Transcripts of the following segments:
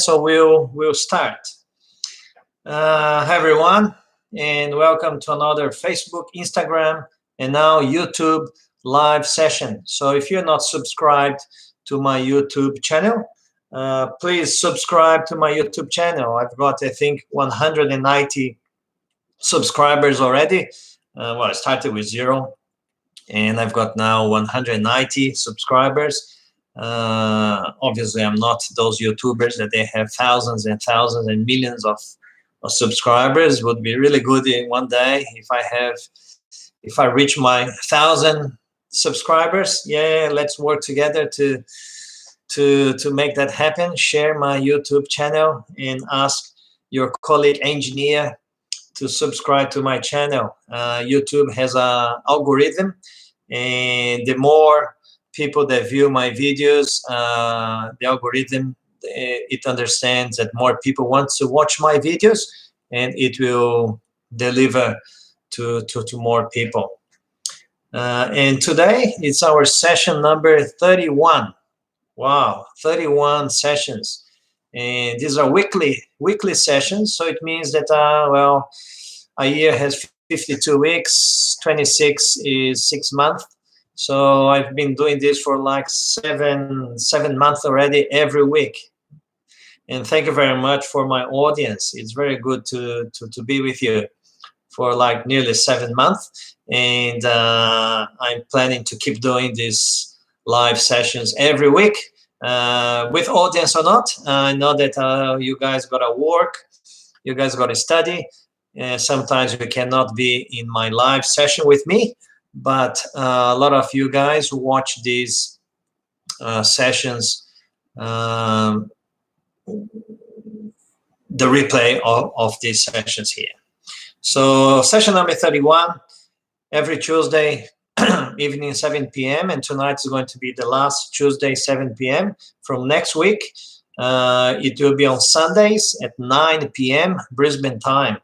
So we'll start. Hi everyone, and welcome to another Facebook, Instagram, and now YouTube live session. So if you're not subscribed to my YouTube channel, please subscribe to my YouTube channel. I've got, I think, 190 subscribers already. Well, I started with 0, and I've got now 190 subscribers. Obviously, I'm not those YouTubers that they have thousands and thousands and millions of subscribers. Would be really good in one day if I reach my 1,000 subscribers. Yeah, let's work together to make that happen. Share my YouTube channel and ask your colleague engineer to subscribe to my channel. YouTube has an algorithm, and the more people that view my videos, the algorithm, it understands that more people want to watch my videos, and it will deliver to more people. And today it's our session number 31. Wow, 31 sessions. And these are weekly sessions, so it means that, well, a year has 52 weeks, 26 is 6 months. So I've been doing this for like seven months already, every week. And thank you very much for my audience. It's very good to be with you for like nearly 7 months. And I'm planning to keep doing these live sessions every week, with audience or not. I know that you guys got to work, you guys got to study. Sometimes you cannot be in my live session with me, but a lot of you guys watch these sessions, the replay of these sessions here. So session number 31, every Tuesday evening 7 p.m. and tonight is going to be the last Tuesday 7 p.m. from next week. It will be on Sundays at 9 p.m. Brisbane time.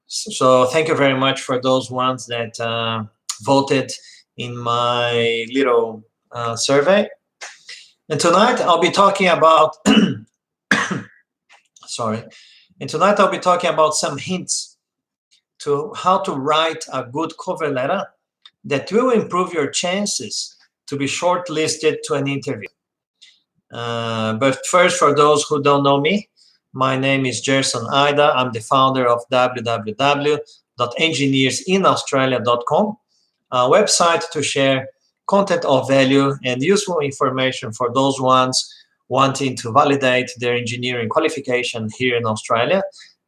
So thank you very much for those ones that voted in my little survey. And tonight I'll be talking about sorry. And tonight I'll be talking about some hints to how to write a good cover letter that will improve your chances to be shortlisted to an interview. But first, for those who don't know me, my name is Gerson Ida. I'm the founder of www.engineersinaustralia.com, a website to share content of value and useful information for those ones wanting to validate their engineering qualification here in Australia,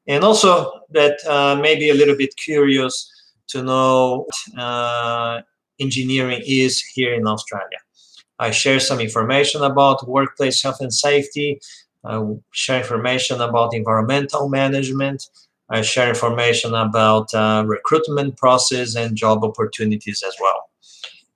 and also that may be a little bit curious to know what engineering is here in Australia. I share some information about workplace health and safety. I share information about environmental management. I share information about recruitment process and job opportunities as well.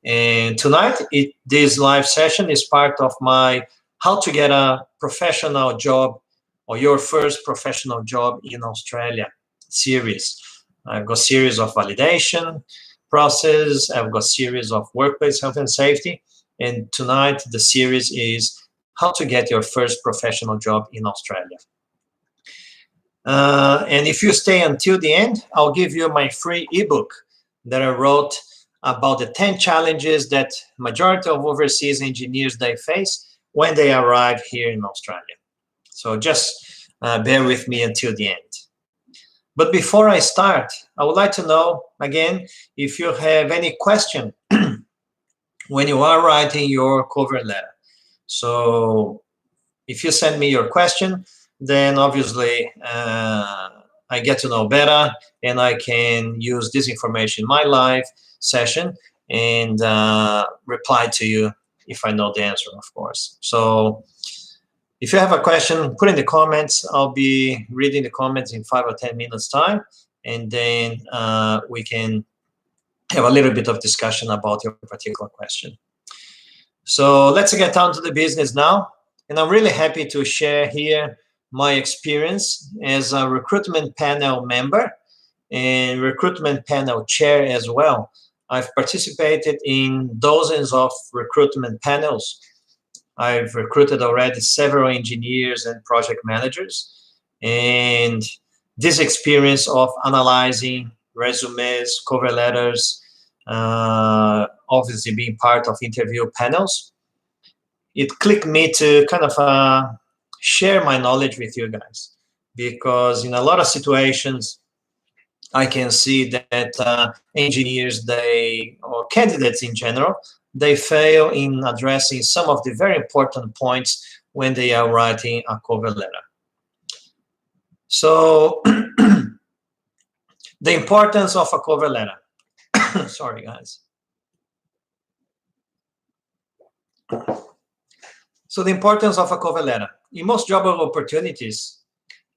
And tonight, this live session is part of my How to Get a Professional Job or Your First Professional Job in Australia series. I've got series of validation process. I've got series of workplace health and safety. And tonight, the series is how to get your first professional job in Australia. And if you stay until the end, I'll give you my free ebook that I wrote about the 10 challenges that majority of overseas engineers they face when they arrive here in Australia. So just bear with me until the end. But before I start, I would like to know, again, if you have any question when you are writing your cover letter. So if you send me your question, then obviously I get to know better, and I can use this information in my live session and reply to you if I know the answer, of course. So if you have a question, put in the comments. I'll be reading the comments in 5 or 10 minutes time, and then we can have a little bit of discussion about your particular question. So let's get down to the business now. And I'm really happy to share here my experience as a recruitment panel member and recruitment panel chair as well. I've participated in dozens of recruitment panels I've recruited already several engineers and project managers, and this experience of analyzing resumes, cover letters, obviously being part of interview panels, it clicked me to kind of share my knowledge with you guys, because in a lot of situations I can see that engineers, or candidates in general, they fail in addressing some of the very important points when they are writing a cover letter. So the importance of a cover letter. Sorry, guys. So the importance of a cover letter. In most job opportunities,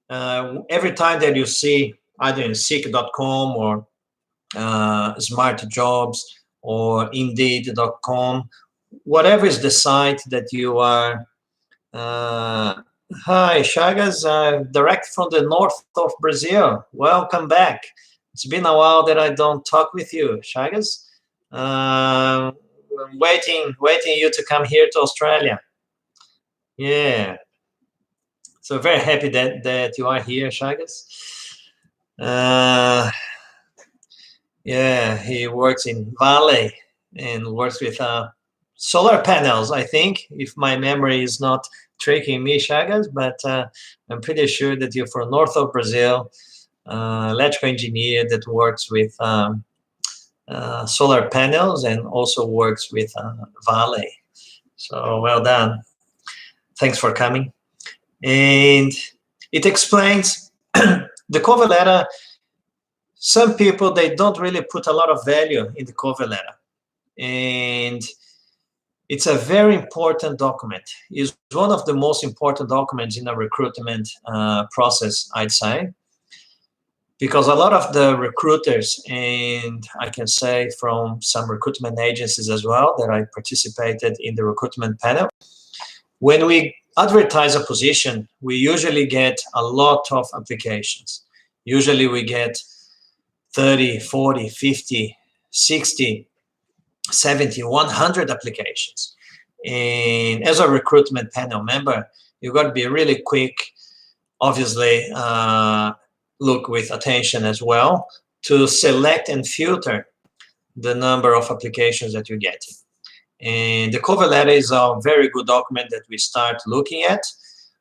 every time that you see either in seek.com or Smart Jobs or Indeed.com, whatever is the site that you are. Hi, Chagas, direct from the north of Brazil. Welcome back. It's been a while that I don't talk with you, Chagas. Waiting you to come here to Australia. Yeah. So very happy that you are here, Chagas. Yeah, he works in Vitae and works with solar panels, I think, if my memory is not tricking me, Chagas, but I'm pretty sure that you're from north of Brazil, electrical engineer that works with solar panels and also works with Vitae. So well done. Thanks for coming. And it explains the cover letter. Some people, they don't really put a lot of value in the cover letter. And it's a very important document. It's one of the most important documents in a recruitment process, I'd say, because a lot of the recruiters, and I can say from some recruitment agencies as well, that I participated in the recruitment panel, when we advertise a position, we usually get a lot of applications. Usually we get 30, 40, 50, 60, 70, 100 applications. And as a recruitment panel member, you've got to be really quick, obviously, look with attention as well to select and filter the number of applications that you're getting. And the cover letter is a very good document that we start looking at.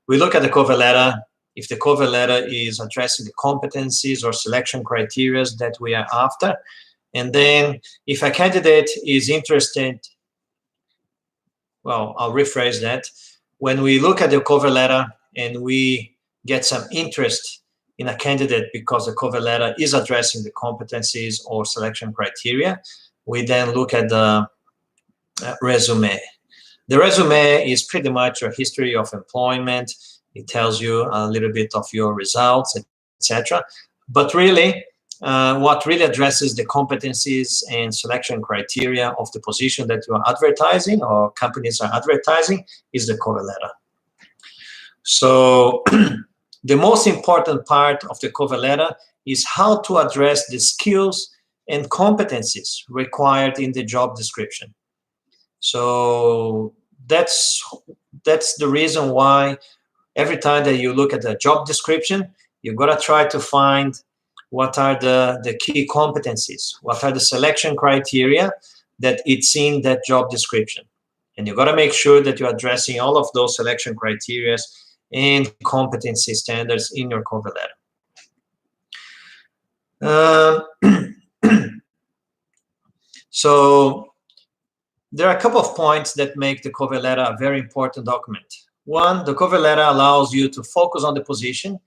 We look at the cover letter. If the cover letter is addressing the competencies or selection criteria that we are after. And then if a candidate is interested, well, I'll rephrase that. When we look at the cover letter and we get some interest in a candidate because the cover letter is addressing the competencies or selection criteria, we then look at the resume. The resume is pretty much your history of employment. It tells you a little bit of your results, etc. But really, what really addresses the competencies and selection criteria of the position that you are advertising or companies are advertising is the cover letter. So the most important part of the cover letter is how to address the skills and competencies required in the job description. So that's the reason why every time that you look at the job description, you've got to try to find what are the key competencies, what are the selection criteria that it's in that job description. And you've got to make sure that you're addressing all of those selection criteria and competency standards in your cover letter. So there are a couple of points that make the cover letter a very important document. One, the cover letter allows you to focus on the position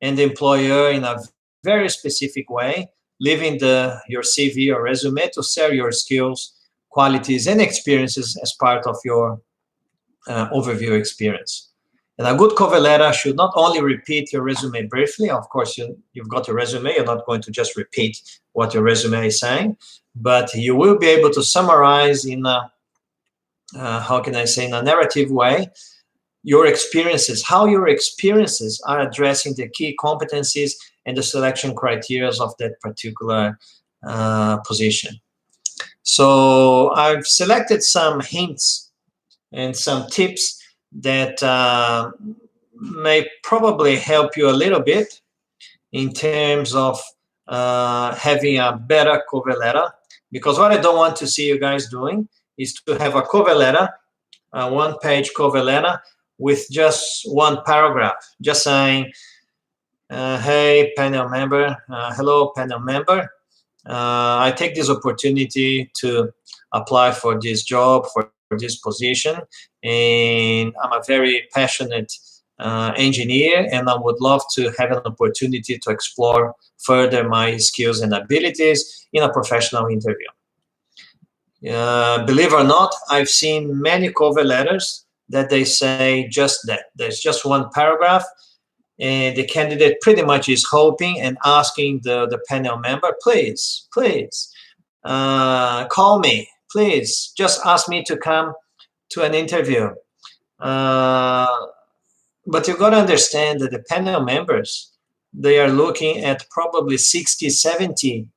and the employer in a very specific way, leaving your CV or resume to share your skills, qualities, and experiences as part of your overview experience. And a good cover letter should not only repeat your resume briefly. Of course, you've got a resume. You're not going to just repeat what your resume is saying, but you will be able to summarize in a, how can I say, in a narrative way, your experiences, how your experiences are addressing the key competencies and the selection criteria of that particular position. So I've selected some hints and some tips that may probably help you a little bit in terms of having a better cover letter. Because what I don't want to see you guys doing is to have a cover letter, a one-page cover letter with just one paragraph, just saying, hey, panel member, hello, panel member. I take this opportunity to apply for this job, for this position, and I'm a very passionate engineer, and I would love to have an opportunity to explore further my skills and abilities in a professional interview. Believe or not, I've seen many cover letters that they say just that. There's just one paragraph, and the candidate pretty much is hoping and asking the panel member, please, call me, please, just ask me to come to an interview. But you've got to understand that the panel members, they are looking at probably 60, 70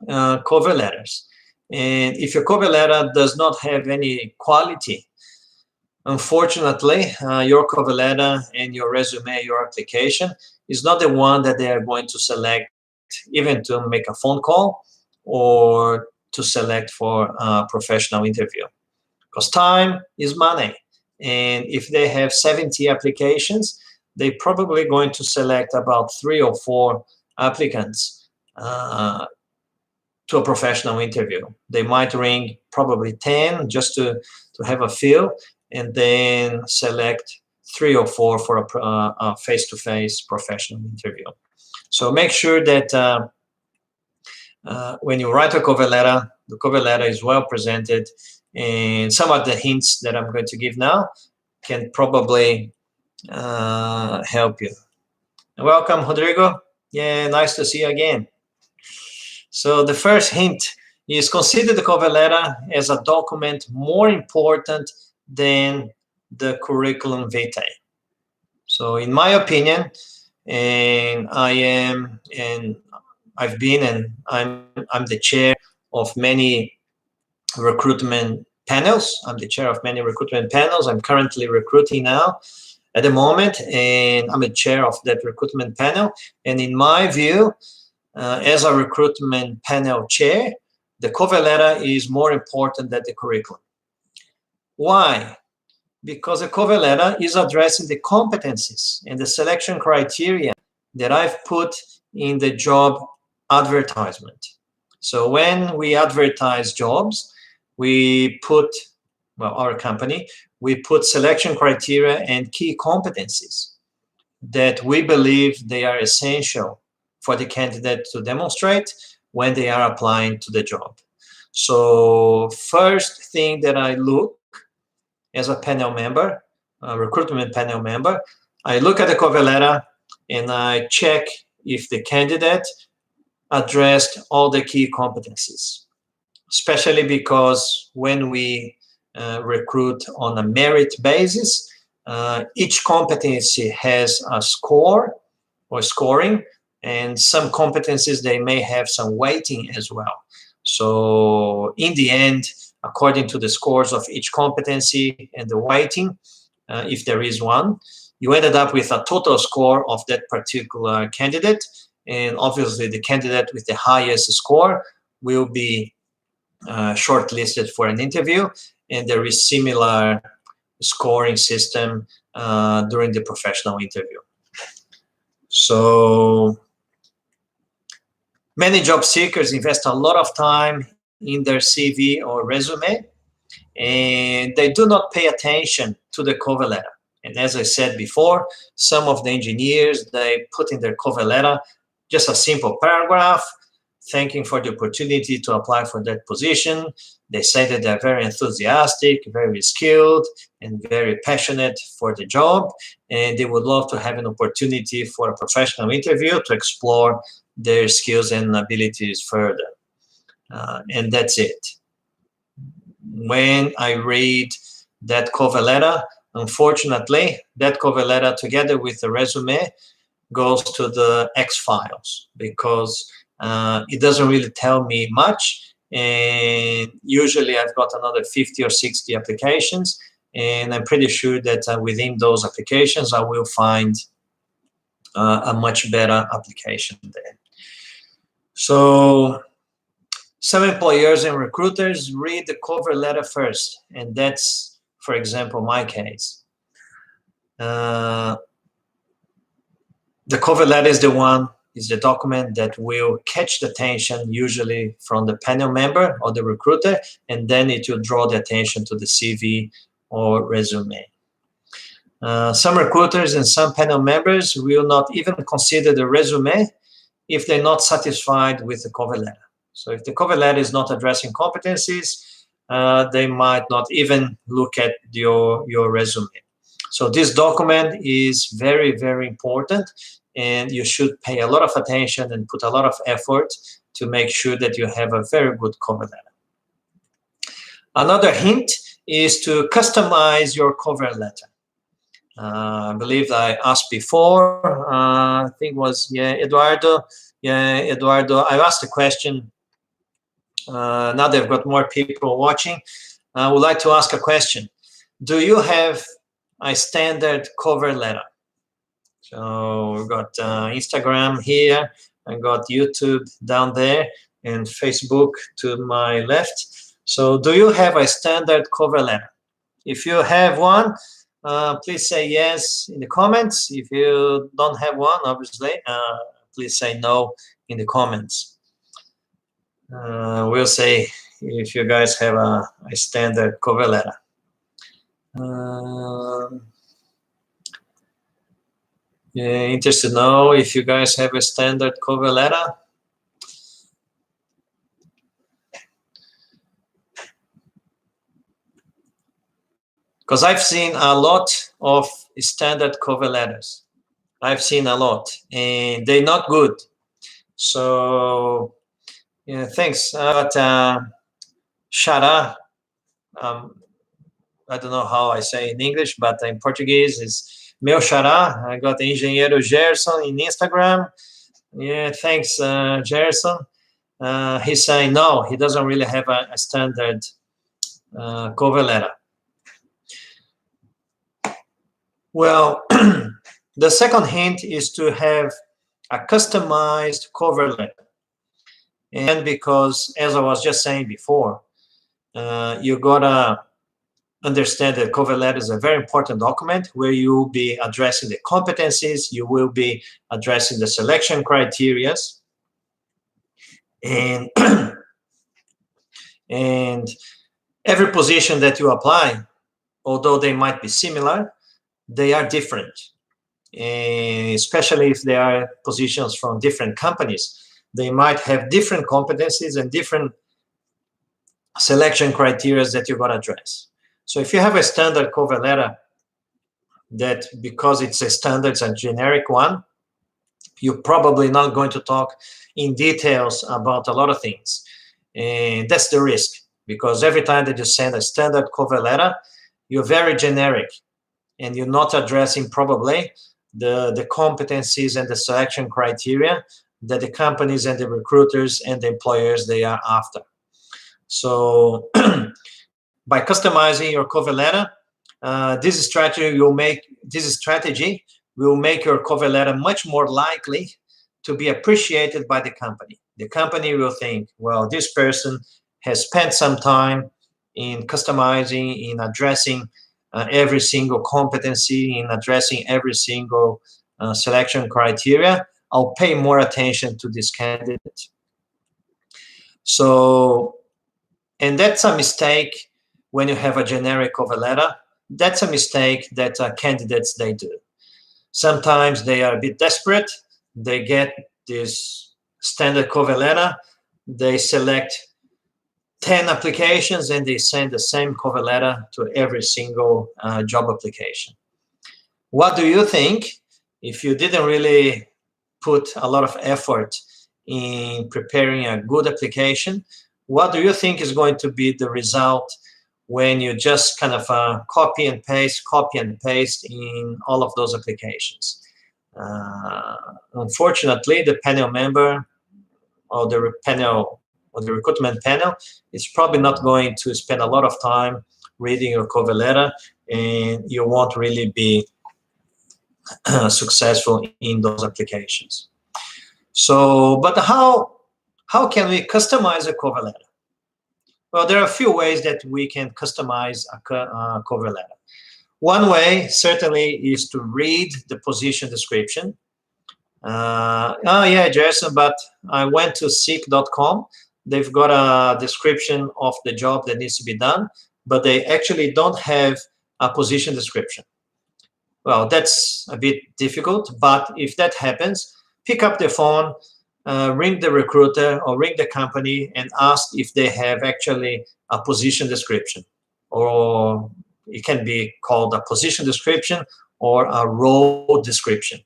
cover letters. And if your cover letter does not have any quality, unfortunately, your cover letter and your resume, your application, is not the one that they are going to select, even to make a phone call or to select for a professional interview. Because time is money. And if they have 70 applications, they're probably going to select about 3 or 4 applicants to a professional interview. They might ring probably 10 just to have a feel, and then select 3 or 4 for a face-to-face professional interview. So make sure that when you write a cover letter, the cover letter is well presented, and some of the hints that I'm going to give now can probably help you. Welcome, Rodrigo. Yeah, nice to see you again. So the first hint is consider the cover letter as a document more important than the curriculum vitae. So in my opinion, and I've been, and I'm the chair of many recruitment panels. I'm the chair of many recruitment panels. I'm currently recruiting now at the moment, and I'm the chair of that recruitment panel. And in my view, as a recruitment panel chair, the cover letter is more important than the curriculum. Why? Because the cover letter is addressing the competencies and the selection criteria that I've put in the job advertisement. So when we advertise jobs, we put, well, our company, we put selection criteria and key competencies that we believe they are essential for the candidate to demonstrate when they are applying to the job. So first thing that I look as a panel member, a recruitment panel member, I look at the cover letter and I check if the candidate addressed all the key competencies, especially because when we recruit on a merit basis, each competency has a score or scoring, and some competencies, they may have some weighting as well. So in the end, according to the scores of each competency and the weighting, if there is one, you ended up with a total score of that particular candidate. And obviously, the candidate with the highest score will be shortlisted for an interview. And there is similar scoring system during the professional interview. So many job seekers invest a lot of time in their CV or resume, and they do not pay attention to the cover letter. And as I said before, some of the engineers, they put in their cover letter just a simple paragraph, thanking for the opportunity to apply for that position. They say that they're very enthusiastic, very skilled, and very passionate for the job, and they would love to have an opportunity for a professional interview to explore their skills and abilities further. And that's it. When I read that cover letter, unfortunately, that cover letter together with the resume goes to the X files, because it doesn't really tell me much. And usually I've got another 50 or 60 applications, and I'm pretty sure that within those applications, I will find a much better application there. So some employers and recruiters read the cover letter first, and that's, for example, my case. The cover letter is the document that will catch the attention, usually from the panel member or the recruiter, and then it will draw the attention to the CV or resume. Some recruiters and some panel members will not even consider the resume if they're not satisfied with the cover letter. So if the cover letter is not addressing competencies, they might not even look at your resume. So this document is very, very important, and you should pay a lot of attention and put a lot of effort to make sure that you have a very good cover letter. Another hint is to customize your cover letter. I believe I asked before, I think it was, Eduardo. Eduardo, I asked a question. Now that I've got more people watching, I would like to ask a question. Do you have a standard cover letter? So we've got Instagram here, I got YouTube down there, and Facebook to my left. So do you have a standard cover letter? If you have one, please say yes in the comments. If you don't have one, obviously, please say no in the comments. We'll say if you guys have a standard cover letter. Yeah, interested to know if you guys have a standard cover letter. Because I've seen a lot of standard cover letters. I've seen a lot, and they're not good. So, yeah, thanks. But Xará, I don't know how I say in English, but in Portuguese is meu xará. I got the engenheiro Gerson in Instagram. Yeah, thanks, Gerson. He's saying no, he doesn't really have a standard cover letter. Well, the second hint is to have a customized cover letter. And because, as I was just saying before, you gotta understand that cover letter is a very important document where you will be addressing the competencies, you will be addressing the selection criteria, and and every position that you apply, although they might be similar, they are different, and especially if they are positions from different companies, they might have different competencies and different selection criteria that you're going to address. So if you have a standard cover letter that, because it's a standard, it's a generic one, you're probably not going to talk in details about a lot of things. And that's the risk, because every time that you send a standard cover letter, you're very generic, and you're not addressing probably the competencies and the selection criteria that the companies and the recruiters and the employers they are after. So by customizing your cover letter, this strategy will make your cover letter much more likely to be appreciated by the company. The company will think, well, this person has spent some time in customizing, in addressing every single competency, in addressing every single selection criteria. I'll pay more attention to this candidate. So, and that's a mistake when you have a generic cover letter. That's a mistake that candidates, they do. Sometimes they are a bit desperate. They get this standard cover letter. They select 10 applications and they send the same cover letter to every single job application. What do you think if you didn't really put a lot of effort in preparing a good application? What do you think is going to be the result when you just kind of copy and paste in all of those applications? Unfortunately, the panel member or the recruitment panel is probably not going to spend a lot of time reading your cover letter, and you won't really be successful in those applications. So, but how can we customize a cover letter? Well, there are a few ways that we can customize a cover letter. One way certainly is to read the position description. Oh yeah, Jason, but I went to seek.com. They've got a description of the job that needs to be done, but they actually don't have a position description. Well, that's a bit difficult, but if that happens, pick up the phone, ring the recruiter or ring the company and ask if they have actually a position description, or it can be called a position description or a role description.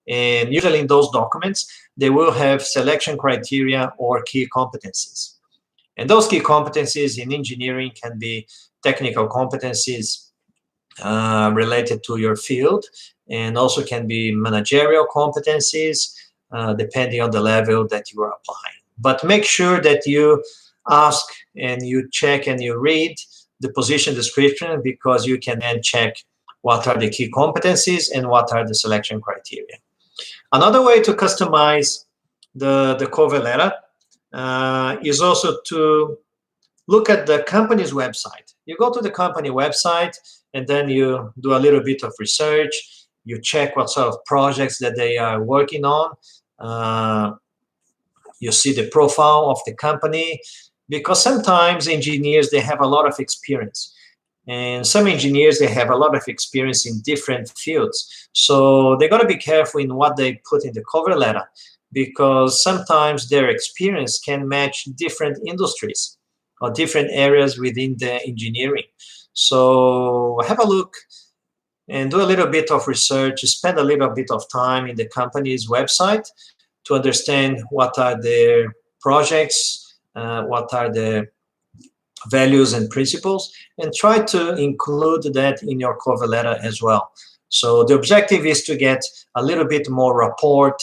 And usually in those documents, they will have selection criteria or key competencies. And those key competencies in engineering can be technical competencies related to your field, and also can be managerial competencies, depending on the level that you are applying. But make sure that you ask and you check and you read the position description, because you can then check what are the key competencies and what are the selection criteria. Another way to customize the cover letter is also to look at the company's website. You go to the company website and then you do a little bit of research. You check what sort of projects that they are working on. You see the profile of the company, because sometimes engineers, they have a lot of experience. And some engineers, they have a lot of experience in different fields. So they got to be careful in what they put in the cover letter, because sometimes their experience can match different industries or different areas within the engineering. So have a look and do a little bit of research, spend a little bit of time in the company's website to understand what are their projects, what are the values and principles, and try to include that in your cover letter as well. So the objective is to get a little bit more rapport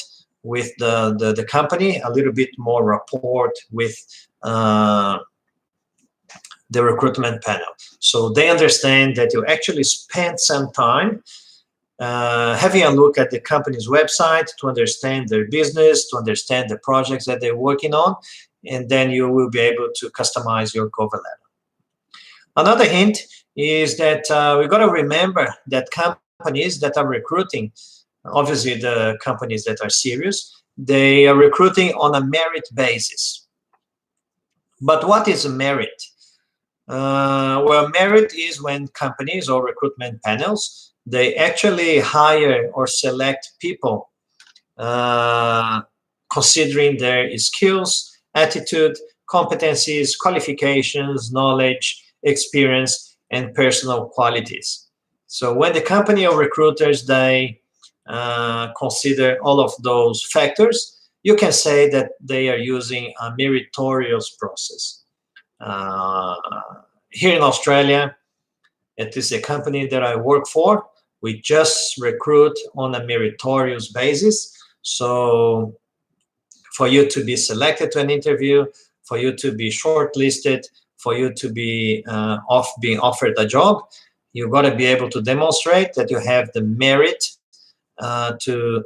with the company, a little bit more rapport with the recruitment panel. So they understand that you actually spent some time having a look at the company's website to understand their business, to understand the projects that they're working on, and then you will be able to customize your cover letter. Another hint is that we've got to remember that companies that are recruiting, obviously the companies that are serious, they are recruiting on a merit basis. But what is a merit? Well, merit is when companies or recruitment panels, they actually hire or select people considering their skills, attitude, competencies, qualifications, knowledge, experience, and personal qualities. So when the company or recruiters, they consider all of those factors, you can say that they are using a meritorious process. Here in Australia, it is a company that I work for. We just recruit on a meritorious basis. So for you to be selected to an interview, for you to be shortlisted, for you to be being offered a job, you've got to be able to demonstrate that you have the merit to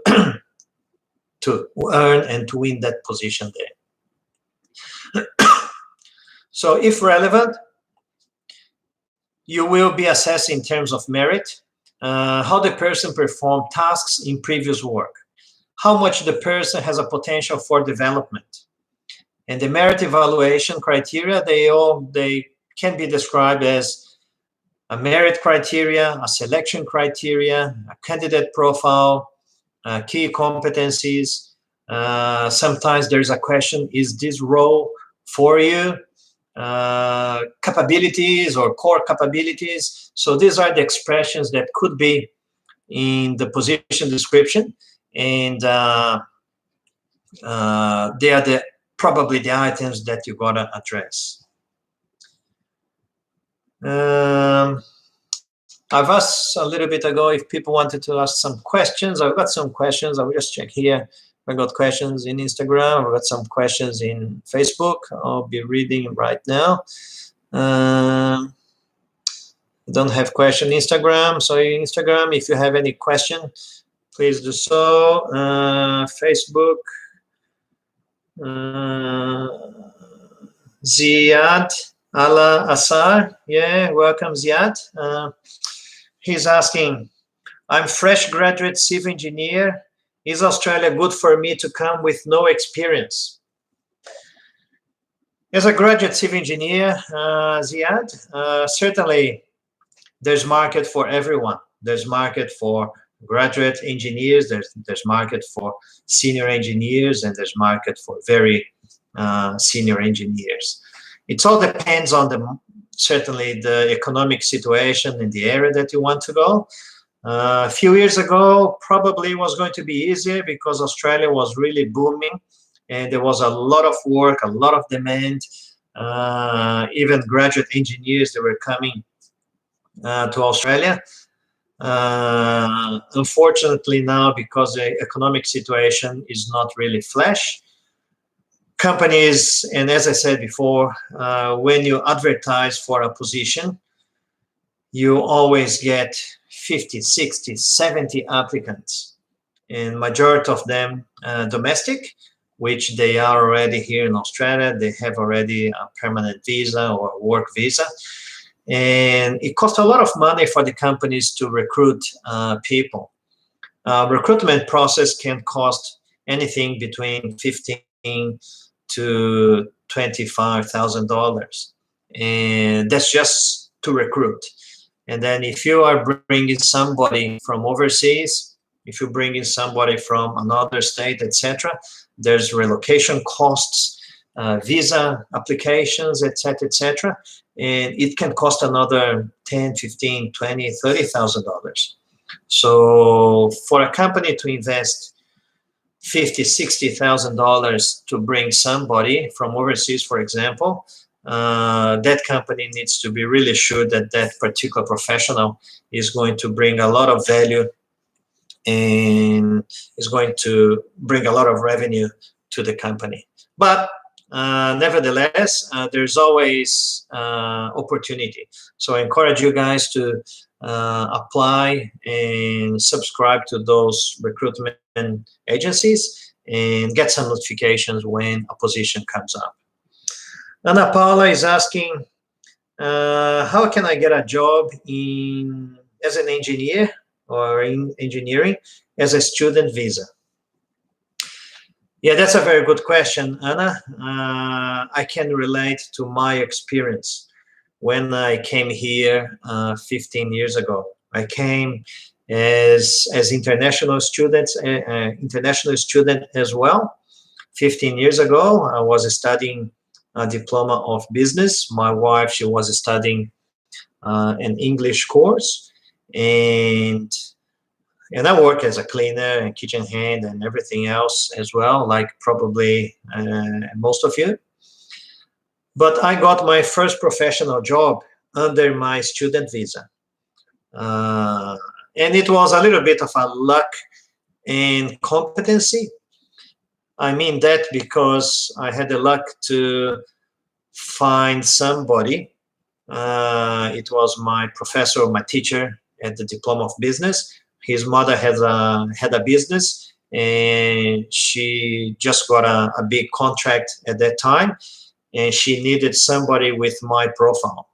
to earn and to win that position there. So if relevant, you will be assessed in terms of merit, how the person performed tasks in previous work, how much the person has a potential for development. And the merit evaluation criteria, they can be described as a merit criteria, a selection criteria, a candidate profile, key competencies. Sometimes there's a question, is this role for you? Capabilities or core capabilities. So these are the expressions that could be in the position description, and they are probably the items that you gotta address. I've asked a little bit ago if people wanted to ask some questions. I've got some questions. I will just check here. I got questions in Instagram. I've got some questions in Facebook. I'll be reading right now. Don't have question Instagram. So Instagram, if you have any question, please do so. Facebook, Ziad Ala Asar. Yeah, welcome Ziad. He's asking, I'm fresh graduate civil engineer. Is Australia good for me to come with no experience? As a graduate civil engineer, Ziad, certainly there's market for everyone. There's market for graduate engineers, there's market for senior engineers, and there's market for very senior engineers. It all depends on certainly the economic situation in the area that you want to go. A few years ago, probably was going to be easier because Australia was really booming and there was a lot of work, a lot of demand. Even graduate engineers that were coming to Australia. Unfortunately now, because the economic situation is not really flash, companies, and as I said before, when you advertise for a position, you always get 50, 60, 70 applicants, and majority of them domestic, which they are already here in Australia. They have already a permanent visa or work visa. And it costs a lot of money for the companies to recruit people. Recruitment process can cost anything between $15,000 to $25,000, and that's just to recruit. And then if you are bringing somebody from overseas, if you bring in somebody from another state, etc., there's relocation costs, visa applications, etc., etc., and it can cost another $10,000, $15,000, $20,000, $30,000. So for a company to invest $50,000, $60,000 to bring somebody from overseas, for example, that company needs to be really sure that that particular professional is going to bring a lot of value and is going to bring a lot of revenue to the company. But nevertheless, there's always opportunity. So I encourage you guys to apply and subscribe to those recruitment agencies and get some notifications when a position comes up. Ana Paula is asking, how can I get a job as an engineer or in engineering as a student visa? Yeah, that's a very good question, Anna. I can relate to my experience when I came here 15 years ago. I came as international student as well. 15 years ago, I was studying a diploma of business. My wife, she was studying an English course, and I work as a cleaner and kitchen hand and everything else as well, like probably most of you. But I got my first professional job under my student visa. And it was a little bit of a luck and competency. I mean that because I had the luck to find somebody. It was my professor, my teacher at the Diploma of Business. His mother had a business, and she just got a big contract at that time, and she needed somebody with my profile.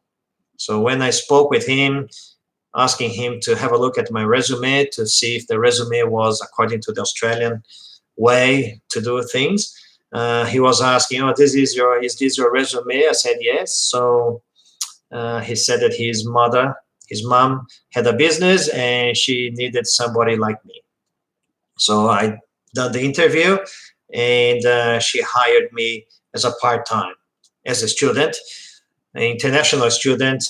So when I spoke with him, asking him to have a look at my resume to see if the resume was according to the Australian way to do things, he was asking, "Oh, is this your resume?" I said yes. So he said that his mom had a business and she needed somebody like me. So I done the interview, and she hired me as a part-time, as a student, an international student.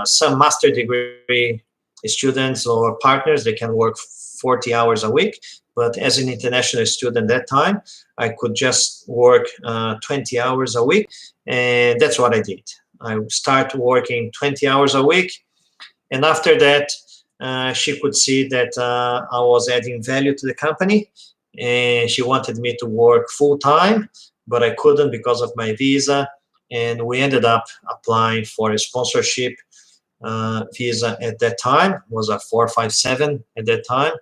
Some master degree students or partners, they can work 40 hours a week. But as an international student that time, I could just work 20 hours a week, and that's what I did. I started working 20 hours a week, and after that, she could see that I was adding value to the company, and she wanted me to work full-time, but I couldn't because of my visa, and we ended up applying for a sponsorship visa at that time, was a 457 at that time.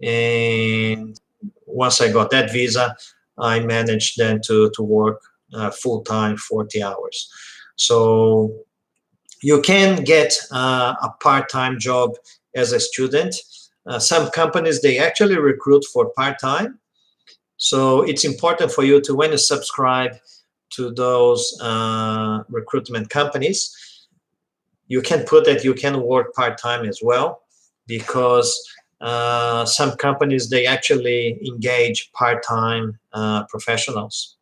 And once I got that visa, I managed then to work full-time, 40 hours. So you can get a part-time job as a student. Some companies, they actually recruit for part-time. So it's important for you to, when you subscribe to those recruitment companies, you can put that you can work part-time as well, because some companies, they actually engage part-time professionals.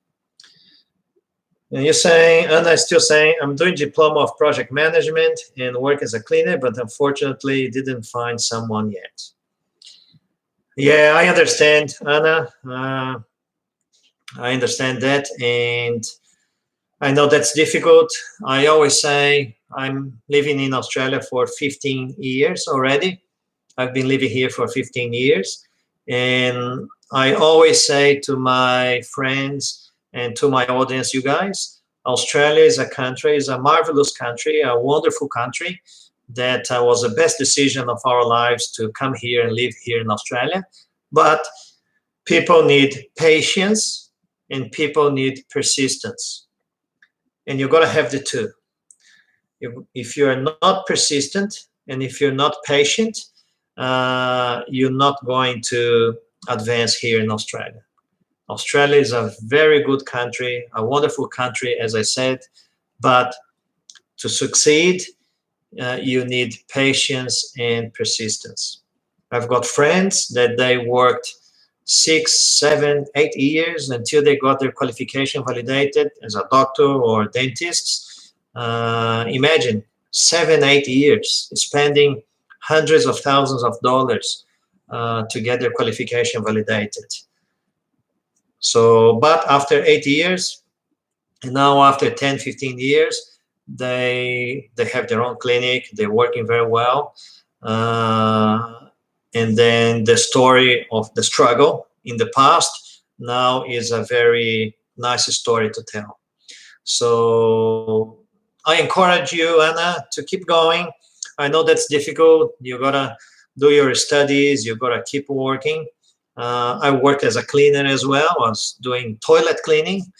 And you're saying, Anna's still saying, I'm doing diploma of project management and work as a cleaner, but unfortunately didn't find someone yet. Yeah, I understand, Anna. I understand that, and I know that's difficult. I always say I'm living in Australia for 15 years already. I've been living here for 15 years. And I always say to my friends and to my audience, you guys, Australia is a country, is a marvelous country, a wonderful country that was the best decision of our lives to come here and live here in Australia. But people need patience and people need persistence. And you've got to have the two. If you're not persistent and if you're not patient, you're not going to advance here in Australia. Australia is a very good country, a wonderful country, as I said, but to succeed, you need patience and persistence. I've got friends that they worked 6, 7, 8 years until they got their qualification validated as a doctor or dentist. Imagine 7, 8 years spending hundreds of thousands of dollars to get their qualification validated. So, but after 8 years, and now after 10, 15 years, they have their own clinic, they're working very well. And then the story of the struggle in the past now is a very nice story to tell. So I encourage you, Anna, to keep going. I know that's difficult. You gotta do your studies. You gotta keep working. I worked as a cleaner as well. I was doing toilet cleaning,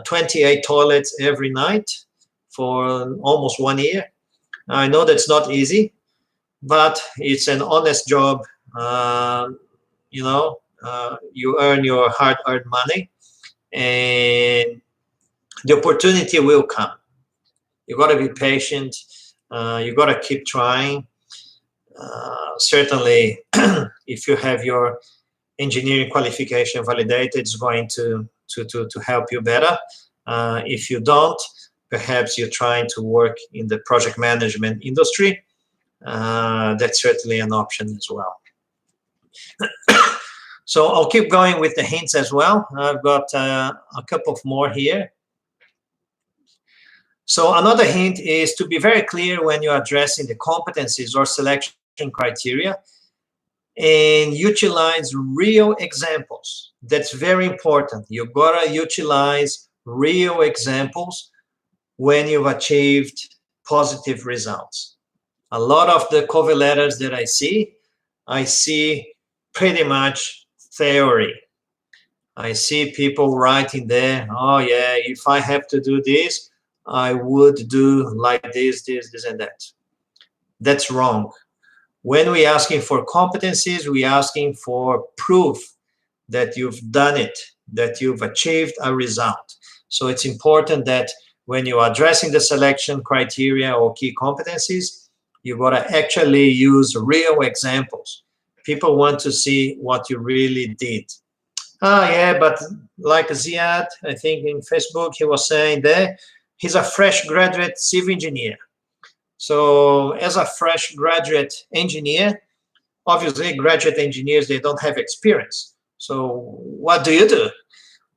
28 toilets every night for almost 1 year. I know that's not easy, but it's an honest job. You earn your hard-earned money, and the opportunity will come. You got to be patient. You got to keep trying. Certainly, if you have your engineering qualification validated, it's going to help you better. If you don't, perhaps you're trying to work in the project management industry. That's certainly an option as well. So I'll keep going with the hints as well. I've got a couple of more here. So another hint is to be very clear when you're addressing the competencies or selection criteria and utilize real examples. That's very important. You've got to utilize real examples when you've achieved positive results. A lot of the cover letters that I see pretty much theory. I see people writing there, oh yeah, if I have to do this, I would do like this, and that. That's wrong. When we're asking for competencies, we're asking for proof that you've done it, that you've achieved a result. So it's important that when you're addressing the selection criteria or key competencies, you've got to actually use real examples. People want to see what you really did. Yeah, but like Ziad, I think in Facebook, he was saying there, he's a fresh graduate civil engineer. So as a fresh graduate engineer, obviously graduate engineers, they don't have experience. So what do you do?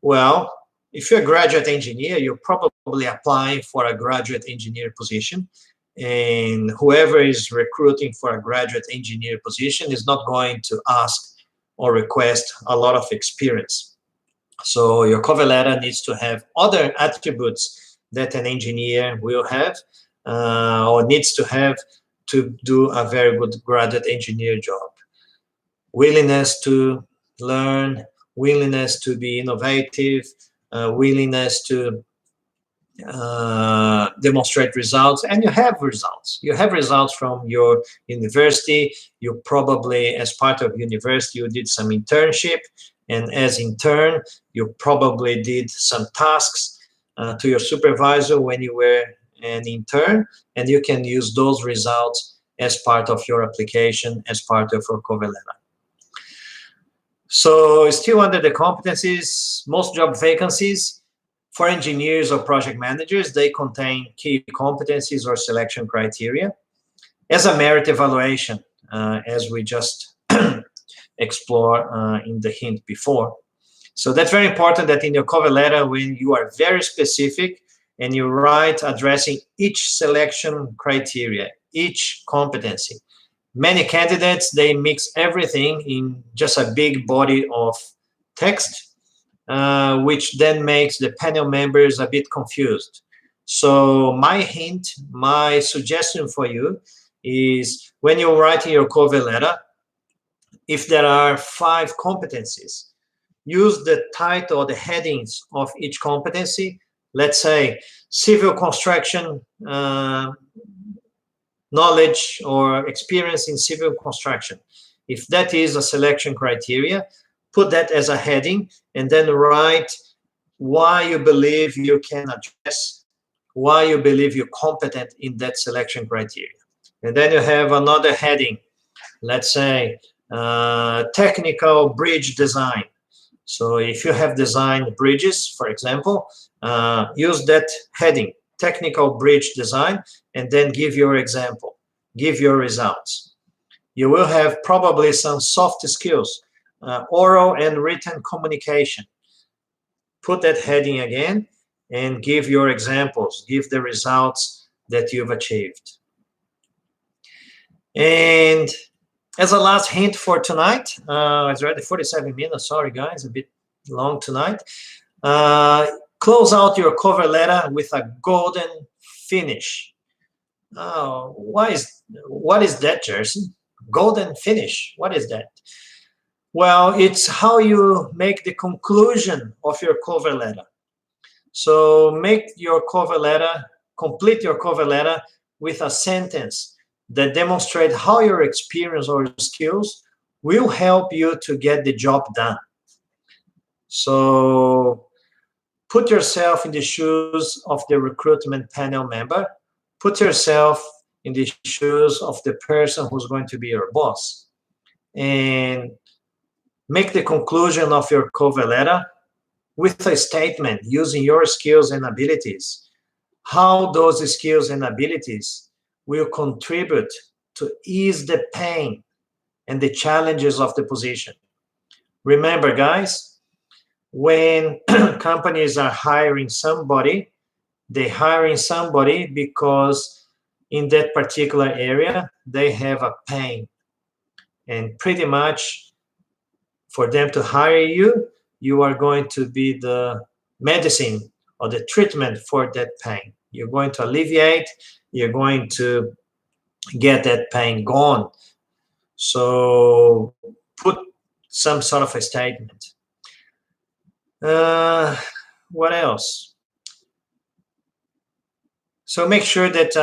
Well, if you're a graduate engineer, you're probably applying for a graduate engineer position. And whoever is recruiting for a graduate engineer position is not going to ask or request a lot of experience. So your cover letter needs to have other attributes that an engineer will have. or needs to have to do a very good graduate engineer job. Willingness to learn, willingness to be innovative, willingness to demonstrate results, and you have results. You have results from your university. You probably, as part of university, you did some internship, and as intern, you probably did some tasks to your supervisor when you were an intern, and you can use those results as part of your application, as part of your cover letter. So still under the competencies, most job vacancies for engineers or project managers, they contain key competencies or selection criteria as a merit evaluation, as we just explored in the hint before. So that's very important that in your cover letter, when you are very specific and you write addressing each selection criteria, each competency. Many candidates, they mix everything in just a big body of text, which then makes the panel members a bit confused. So my hint, my suggestion for you is when you're writing your cover letter, if there are 5 competencies, use the title or the headings of each competency. Let's say civil construction knowledge or experience in civil construction. If that is a selection criteria, put that as a heading and then write why you believe you can address, why you believe you're competent in that selection criteria. And then you have another heading, let's say technical bridge design. So if you have designed bridges, for example, use that heading, technical bridge design, and then give your example, give your results. You will have probably some soft skills, oral and written communication. Put that heading again and give your examples, give the results that you've achieved. And as a last hint for tonight, it's already 47 minutes, sorry guys, a bit long tonight. Close out your cover letter with a golden finish. What is that, Jerson? Golden finish, what is that? Well, it's how you make the conclusion of your cover letter. So make your cover letter, complete your cover letter with a sentence that demonstrates how your experience or skills will help you to get the job done. So put yourself in the shoes of the recruitment panel member. Put yourself in the shoes of the person who's going to be your boss. And make the conclusion of your cover letter with a statement using your skills and abilities. How those skills and abilities will contribute to ease the pain and the challenges of the position. Remember, guys, when companies are hiring somebody, they're hiring somebody because in that particular area, they have a pain. And pretty much for them to hire you, you are going to be the medicine or the treatment for that pain. You're going to alleviate, you're going to get that pain gone. So put some sort of a statement. What else? So make sure that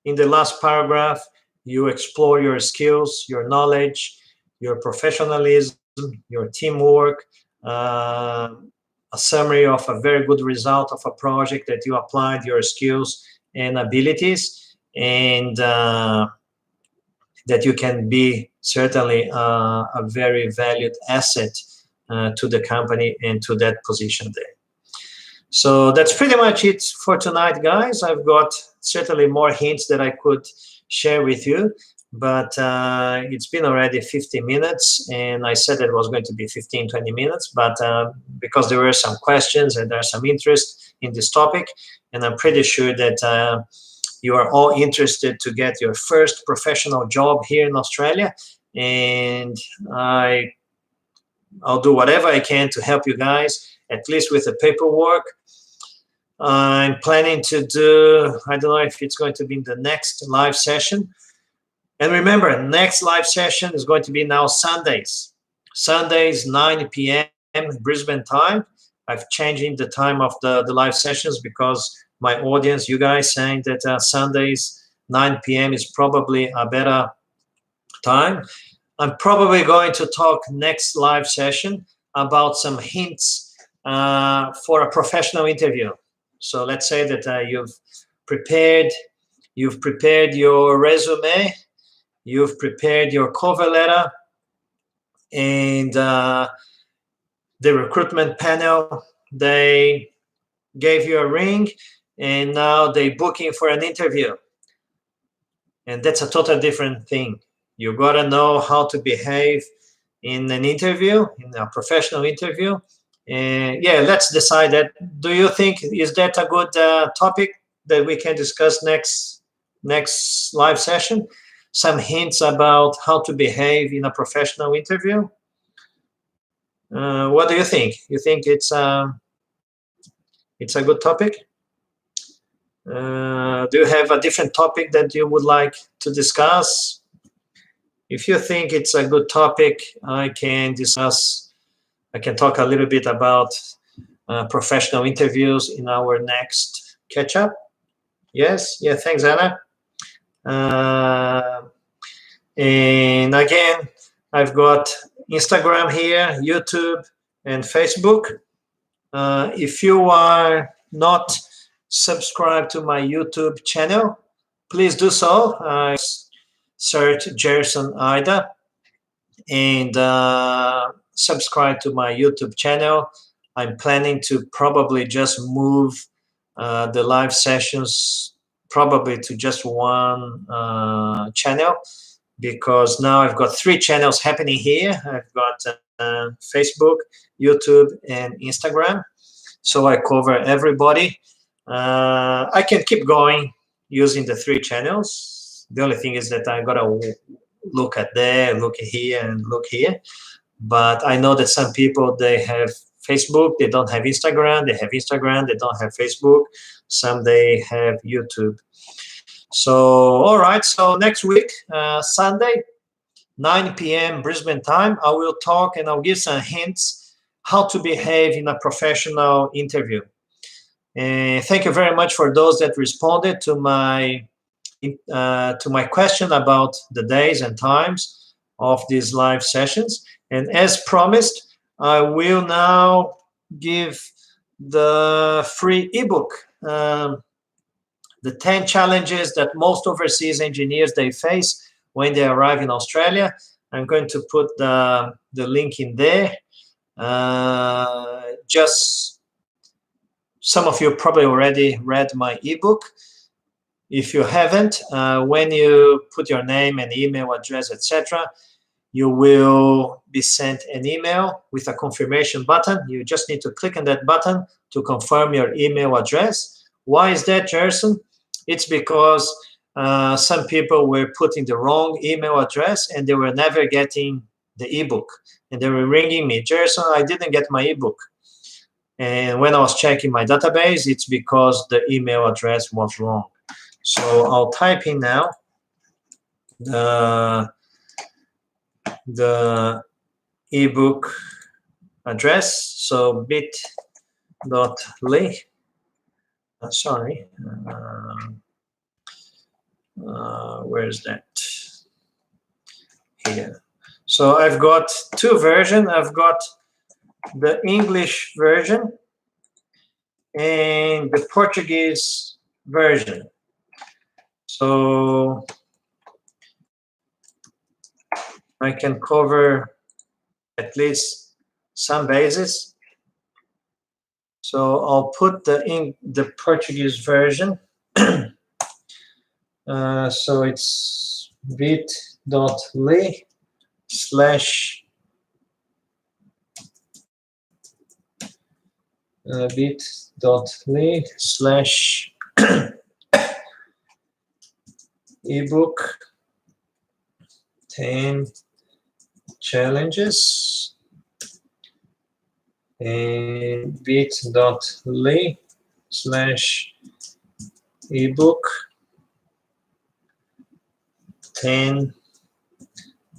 in the last paragraph, you explore your skills, your knowledge, your professionalism, your teamwork, a summary of a very good result of a project that you applied your skills and abilities, and that you can be certainly a very valued asset to the company and to that position there. So that's pretty much it for tonight, guys. I've got certainly more hints that I could share with you, but it's been already 50 minutes, and I said it was going to be 15, 20 minutes, but because there were some questions and there's some interest in this topic, and I'm pretty sure that you are all interested to get your first professional job here in Australia, and I'll do whatever I can to help you guys, at least with the paperwork. I'm planning to do, I don't know if it's going to be in the next live session. And remember, next live session is going to be now Sundays. Sundays, 9 p.m. Brisbane time. I've changing the time of the live sessions because my audience, you guys, saying that Sundays, 9 p.m. is probably a better time. I'm probably going to talk next live session about some hints for a professional interview. So let's say that you've prepared your resume, you've prepared your cover letter, and the recruitment panel, they gave you a ring, and now they're booking for an interview. And that's a totally different thing. You gotta know how to behave in an interview, in a professional interview. And yeah, let's decide that. Do you think, is that a good topic that we can discuss next live session? Some hints about how to behave in a professional interview. What do you think? You think it's a good topic? Do you have a different topic that you would like to discuss? If you think it's a good topic, I can talk a little bit about professional interviews in our next catch up. Yes, yeah, thanks, Anna. And again, I've got Instagram here, YouTube, and Facebook. If you are not subscribed to my YouTube channel, please do so. Search Gerson Ida and subscribe to my YouTube channel. I'm planning to probably just move the live sessions probably to just one channel, because now I've got 3 channels happening here. I've got Facebook, YouTube, and Instagram. So I cover everybody. I can keep going using the 3 channels. The only thing is that I gotta look at there, look here, and look here. But I know that some people, they have Facebook, they don't have Instagram. They have Instagram, they don't have Facebook. Some they have YouTube. So, all right. So next week, Sunday, 9 p.m. Brisbane time, I will talk and I'll give some hints how to behave in a professional interview. And thank you very much for those that responded to my question about the days and times of these live sessions. And as promised, I will now give the free ebook, the 10 challenges that most overseas engineers they face when they arrive in Australia. I'm going to put the link in there. Just some of you probably already read my ebook. If you haven't, when you put your name and email address, etc., you will be sent an email with a confirmation button. You just need to click on that button to confirm your email address. Why is that, Gerson? It's because some people were putting the wrong email address and they were never getting the ebook. And they were ringing me, Gerson, I didn't get my ebook. And when I was checking my database, it's because the email address was wrong. So I'll type in now the ebook address. So bit.ly. Sorry. Where's that? Here. So I've got 2 versions. I've got the English version and the Portuguese version. So I can cover at least some bases. So I'll put the Portuguese version. So it's bit.ly/ bit.ly/ ebook 10 challenges, and bit.ly/ ebook 10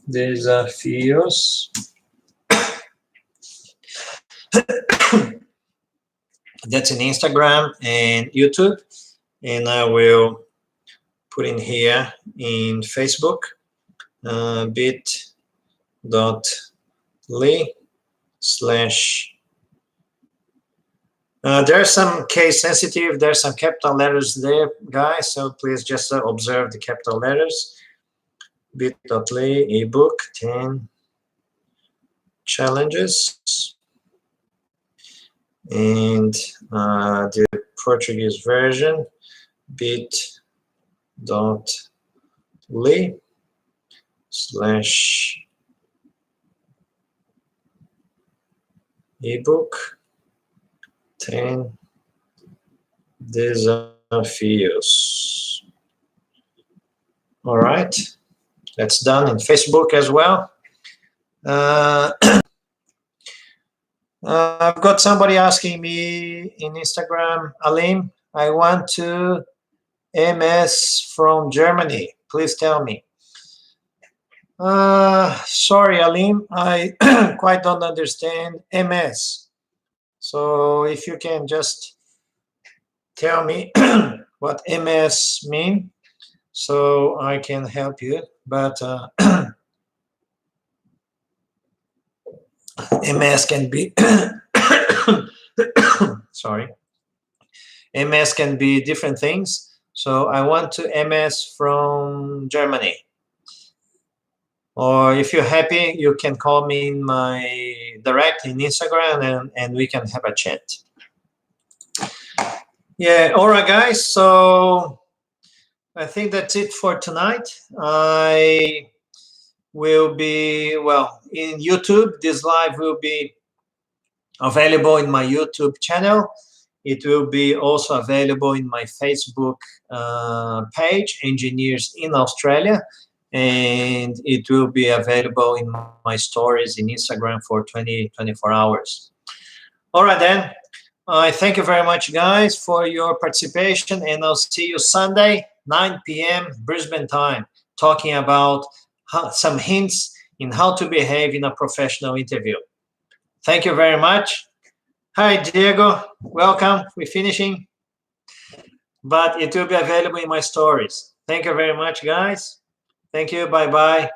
desafios. That's in Instagram and YouTube, and I will put in here in Facebook, bit.ly/. There's some case sensitive, there's some capital letters there, guys, so please just observe the capital letters. Bit.ly ebook 10 challenges, and the Portuguese version, bit.ly/. ebook 10 desafios. All right, that's done in Facebook as well. I've got somebody asking me in Instagram, Alim, I want to MS from Germany. Please tell me. Sorry, Alim, I quite don't understand MS. So if you can just tell me what MS mean, so I can help you. But MS can be sorry, MS can be different things. So I want to MS from Germany. Or if you're happy, you can call me in my direct in Instagram, and we can have a chat. Yeah, all right, guys. So I think that's it for tonight. I will be, well, in YouTube. This live will be available in my YouTube channel. It will be also available in my Facebook page, Engineers in Australia. And it will be available in my stories in Instagram for 24 hours. All right, then. I thank you very much, guys, for your participation, and I'll see you Sunday, 9 p.m. Brisbane time, talking about some hints in how to behave in a professional interview. Thank you very much. Hi, Diego. Welcome. We're finishing, but it will be available in my stories. Thank you very much, guys. Thank you. Bye-bye.